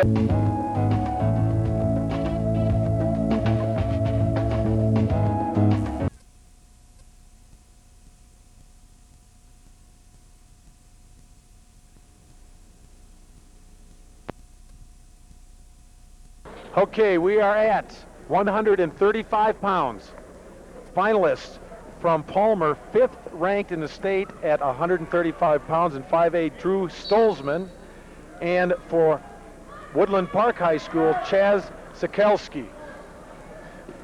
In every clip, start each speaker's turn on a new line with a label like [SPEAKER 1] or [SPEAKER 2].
[SPEAKER 1] Okay, we are at 135 pounds. Finalists from Palmer, 5th ranked in the state at 135 pounds and 5'8", Drew Stolzman. And for Woodland Park High School, Chaz Sikelski.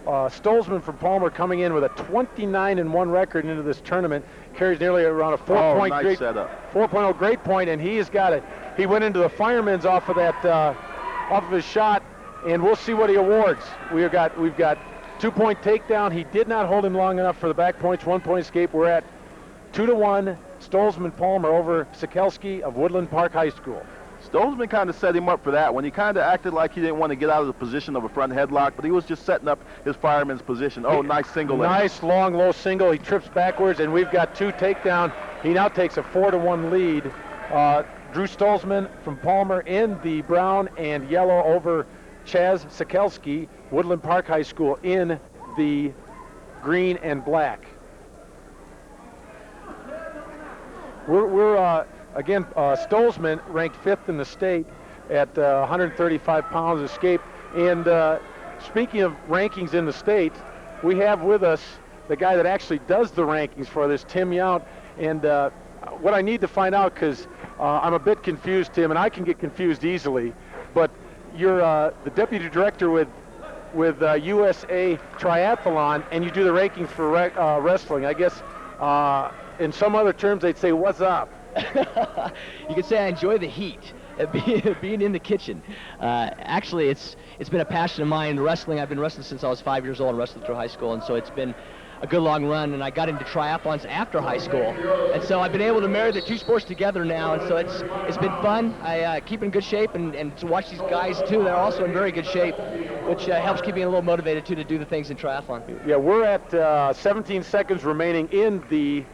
[SPEAKER 1] Stolzman from Palmer coming in with a 29-1 record into this tournament, carries nearly around a 4.0 grade point, and he has got it. He went into the firemen's off of that, off of his shot, and we'll see what he awards. We've got 2-point takedown. He did not hold him long enough for the back points, 1-point escape. We're at 2-1, Stolzman Palmer over Sikelski of Woodland Park High School.
[SPEAKER 2] Stolzman kind of set him up for that one. He kind of acted like he didn't want to get out of the position of a front headlock, but he was just setting up his fireman's position. Oh, nice single.
[SPEAKER 1] Nice long, low single. He trips backwards, and we've got 2 takedown. He now takes a 4-1 lead. Drew Stolzman from Palmer in the brown and yellow over Chaz Sikelski, Woodland Park High School, in the green and black. Again, Stolzman ranked 5th in the state at 135 pounds escape. And speaking of rankings in the state, we have with us the guy that actually does the rankings for this, Tim Yount. And what I need to find out, because I'm a bit confused, Tim, and I can get confused easily, but you're the deputy director with USA Triathlon, and you do the rankings for wrestling. I guess in some other terms they'd say, what's up?
[SPEAKER 3] You could say I enjoy the heat, being in the kitchen. Actually, it's been a passion of mine. Wrestling, I've been wrestling since I was 5 years old and wrestled through high school, and so it's been a good long run, and I got into triathlons after high school, and so I've been able to marry the 2 sports together now, and so it's been fun. I keep in good shape, and to watch these guys too, they're also in very good shape, which helps keep me a little motivated too to do the things in triathlon.
[SPEAKER 1] Yeah, we're at 17 seconds remaining in the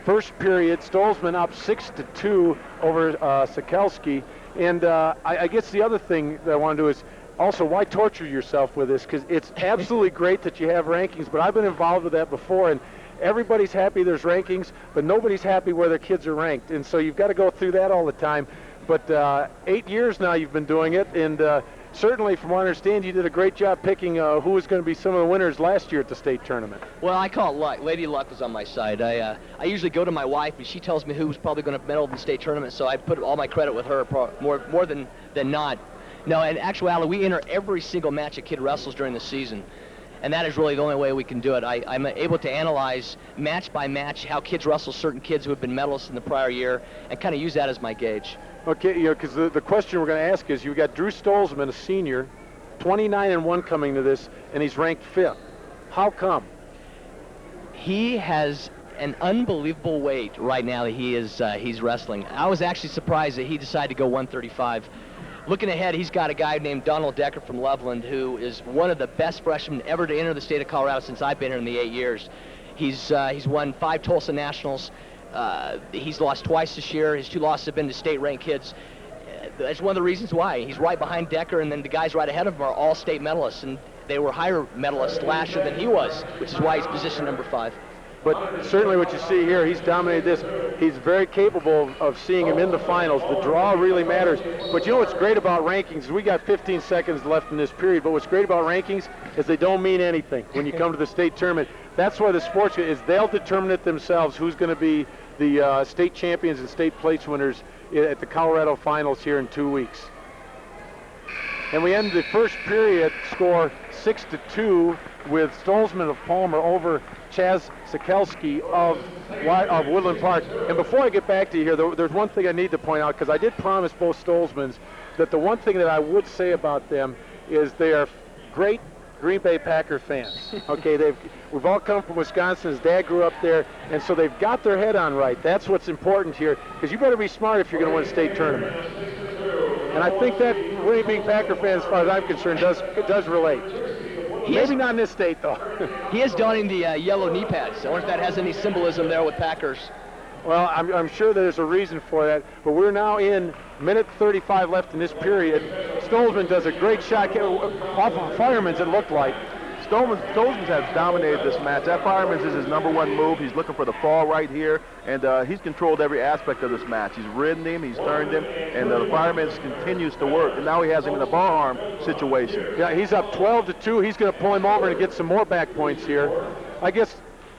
[SPEAKER 1] first period. Stolzman up 6-2 over Sikelski, and I guess the other thing that I want to do is also, why torture yourself with this? Because it's absolutely great that you have rankings, but I've been involved with that before, and everybody's happy there's rankings, but nobody's happy where their kids are ranked, and so you've got to go through that all the time. But 8 years now you've been doing it, and certainly from what I understand, you did a great job picking who was going to be some of the winners last year at the state tournament.
[SPEAKER 3] Well, I call it luck. Lady Luck was on my side. I usually go to my wife, and she tells me who's probably going to medal in the state tournament, so I put all my credit with her more than not. No, in actuality, we enter every single match a kid wrestles during the season, and that is really the only way we can do it. I'm able to analyze match by match how kids wrestle certain kids who have been medalists in the prior year and kind of use that as my gauge.
[SPEAKER 1] Okay, because the question we're going to ask is, you've got Drew Stolzman, a senior, 29-1 coming to this, and he's ranked 5th. How come?
[SPEAKER 3] He has an unbelievable weight right now that he's wrestling. I was actually surprised that he decided to go 135. Looking ahead, he's got a guy named Donald Decker from Loveland, who is one of the best freshmen ever to enter the state of Colorado since I've been here in the 8 years. He's won 5 Tulsa Nationals. He's lost twice this year. His 2 losses have been to state-ranked kids. That's one of the reasons why. He's right behind Decker, and then the guys right ahead of him are all state medalists, and they were higher medalists last year than he was, which is why he's position number 5.
[SPEAKER 1] But certainly what you see here, he's dominated this. He's very capable of seeing him in the finals. The draw really matters. But you know what's great about rankings? We got 15 seconds left in this period, but what's great about rankings is they don't mean anything when you come to the state tournament. That's why the sports is they'll determine it themselves who's going to be the state champions and state place winners at the Colorado finals here in 2 weeks. And we end the first period score 6-2 with Stolzman of Palmer over Chaz Sikelski of Woodland Park. And before I get back to you here, there's one thing I need to point out, because I did promise both Stolzmans that the one thing that I would say about them is they are great Green Bay Packer fans. Okay, we've all come from Wisconsin. His dad grew up there, and so they've got their head on right. That's what's important here, because you better be smart if you're going to win a state tournament. And I think that being Packer fans, as far as I'm concerned, does relate. Maybe not in this state, though.
[SPEAKER 3] He is donning the yellow knee pads. I wonder if that has any symbolism there with Packers.
[SPEAKER 1] Well, I'm sure there's a reason for that, but we're now in minute 35 left in this period. Stolzman does a great shot off of Fireman's, it looked like.
[SPEAKER 2] Stolzman has dominated this match. That Fireman's is his #1 move. He's looking for the fall right here, and he's controlled every aspect of this match. He's ridden him, he's turned him, and the Fireman's continues to work. And now he has him in a bar arm situation.
[SPEAKER 1] Yeah, he's up 12-2. He's going to pull him over and get some more back points here. I guess,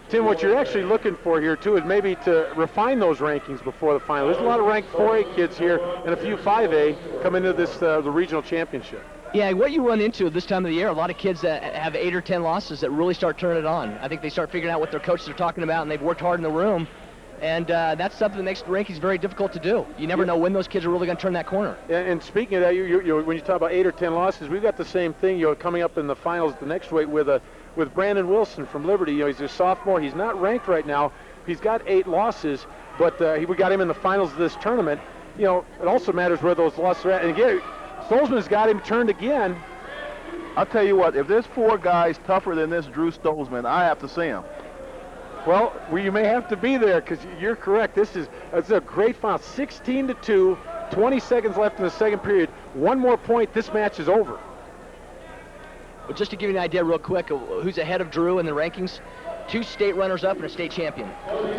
[SPEAKER 1] Tim, what you're actually looking for here, too, is maybe to refine those rankings before the final. There's a lot of ranked 4A kids here and a few 5A coming into this the regional championship.
[SPEAKER 3] Yeah, what you run into this time of the year, a lot of kids that have 8 or 10 losses that really start turning it on. I think they start figuring out what their coaches are talking about, and they've worked hard in the room. And that's something that makes the rankings very difficult to do. You never know when those kids are really going to turn that corner.
[SPEAKER 1] And speaking of that, when you talk about 8 or 10 losses, we've got the same thing. Coming up in the finals, the next weight with Brandon Wilson from Liberty. He's a sophomore. He's not ranked right now. He's got 8 losses, but we got him in the finals of this tournament. It also matters where those losses are at. And again, Stolzman's got him turned again.
[SPEAKER 2] I'll tell you what, if there's 4 guys tougher than this Drew Stolzman, I have to see him.
[SPEAKER 1] Well, you may have to be there because you're correct. It's a great final. 16-2, 20 seconds left in the second period. One more point, this match is over.
[SPEAKER 3] Well, just to give you an idea real quick of who's ahead of Drew in the rankings, 2 state runners-up and a state champion.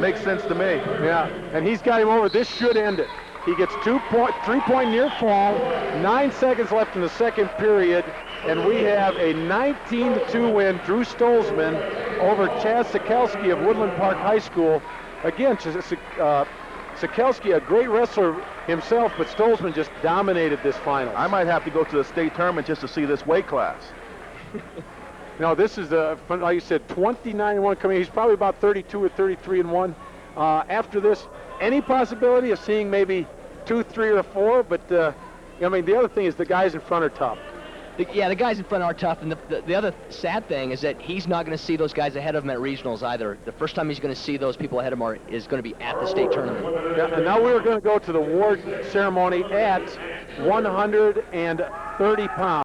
[SPEAKER 2] Makes sense to me.
[SPEAKER 1] Yeah, and he's got him over. This should end it. He gets 3-point near fall, 9 seconds left in the second period, and we have a 19-2 win, Drew Stolzman over Chaz Sikelski of Woodland Park High School. Again, Sikelski, a great wrestler himself, but Stolzman just dominated this final.
[SPEAKER 2] I might have to go to the state tournament just to see this weight class.
[SPEAKER 1] No, this is, like you said, 29-1 coming. He's probably about 32 or 33-1. After this, any possibility of seeing maybe 2, 3, or 4, but the other thing is the guys in front are tough.
[SPEAKER 3] The guys in front are tough, and the other sad thing is that he's not going to see those guys ahead of him at regionals either. The first time he's going to see those people ahead of him is going to be at the state tournament.
[SPEAKER 1] Yeah, and now we're going to go to the award ceremony at 130 pounds.